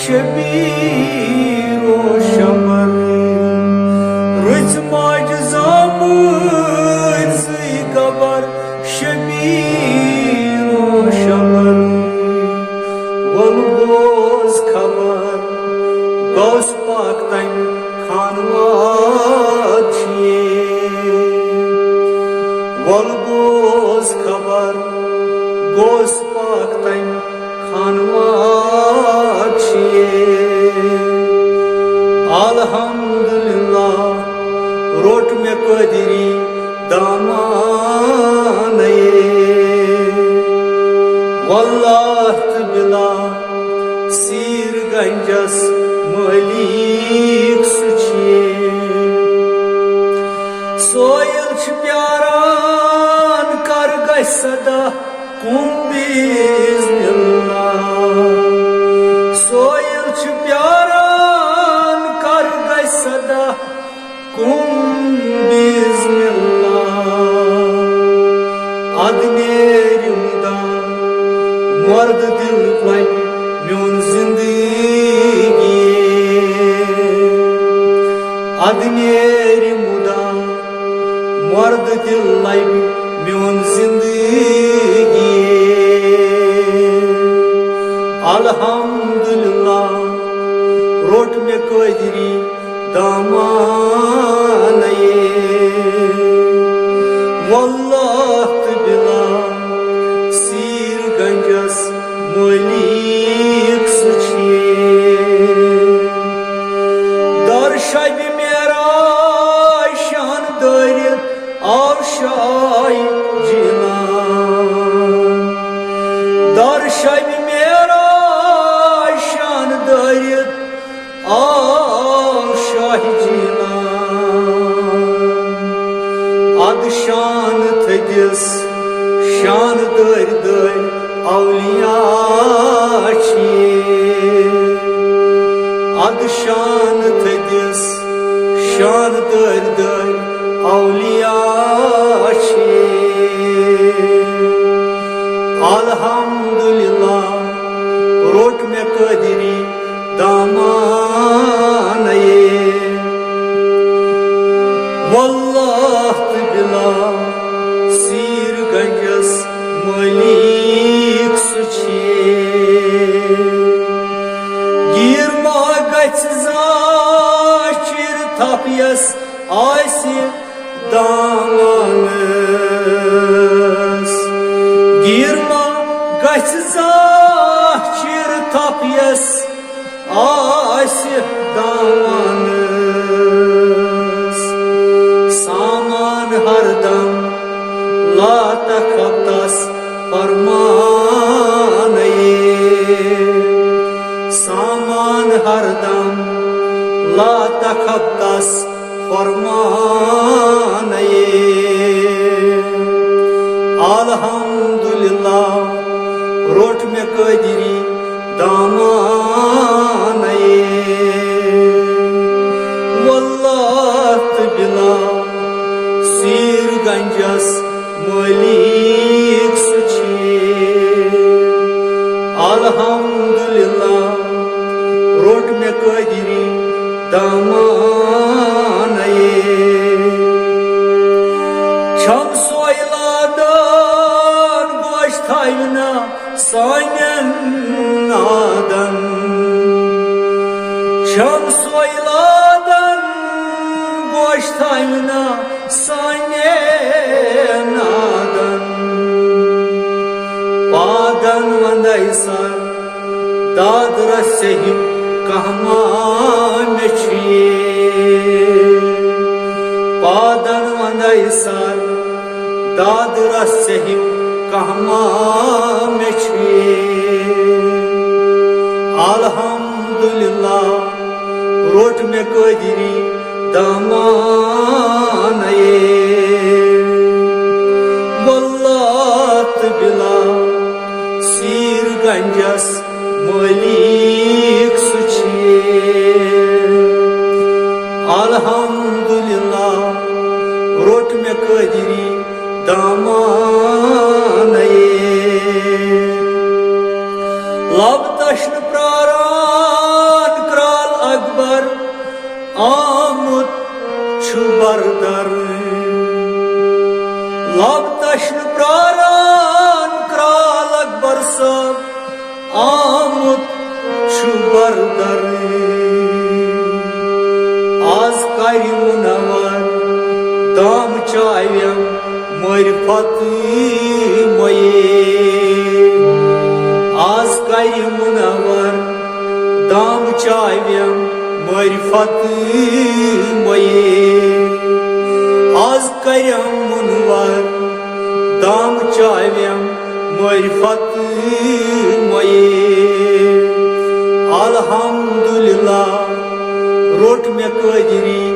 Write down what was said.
शबीरो शबर रुच माज जामज गबर शबीरो शबर वल बोज खबर गौस पाक तन खानवाद वल बोज खबर गौस पाक तन खानवाद अल्हम्दुलिल्लाह रोट में कदरी दामाने वल्लाह बिला सीर गंजस मलिक सुछे सोयल प्यारान कर गई सदा कुम बिज़निल्लाह सोयल प्यारान कर गई सदा कुम बिज़निल्लाह अदनेर मुदा मर्द दिल पर म्यून जिंदगी अदनेर मुदा मर्द दिल पर म्यून जिंदगी अल्हम्दुलिल्लाह रोट में कदरी दामाने वल्लाह बिला सीर गंजस मलिक सुछे दर शब मेरा शान दरित आवशाय जिना दर शब मेरा शान दरित आवशाय जिना अद शान थदिस शान दर दर औलिया अद शान थदिस शान दर दर औलिया अल्हम्दुलिल्लाह रोट में कदरी दामाने वल्लाह बिला सीर गंजस मलिक सुछे गिरमा गच जाचिर थपियस आसि दामनस गिरमा गच जाचिर थपियस आसि दामनस सामान हरदम ला तखब्तस फरमाने सामान हरदम ला तखब्तस फरमाने अल्हम्दुलिल्लाह रोट में कदरी दामाने वल्लाह बिला सीर गंजस मलिक सुछे अल्हम्दुलिल्लाह रोट में कदरी दामाने छम सोयलादन गोश थायना सानन नादन छम सोयलादन गोश थायना साने नादन पादन वंदय सर दाद रसहिम कहमा में पादन वंदय सर दाद रसहिम कहमा में अल्हम्दुलिल्लाह रोट में कदरी दामाने वल्लाह बिला सीर गंजस मलिक सुछे अल्हम्दुलिल्लाह रोट में कदरी दामाने लब तश्न प्रारा dar az kari munavar dam çayvem marifat moye az kari munavar dam çayvem marifat moye az karyam munvar dam çayvem marifat moye alhamdulillah rot me kadiri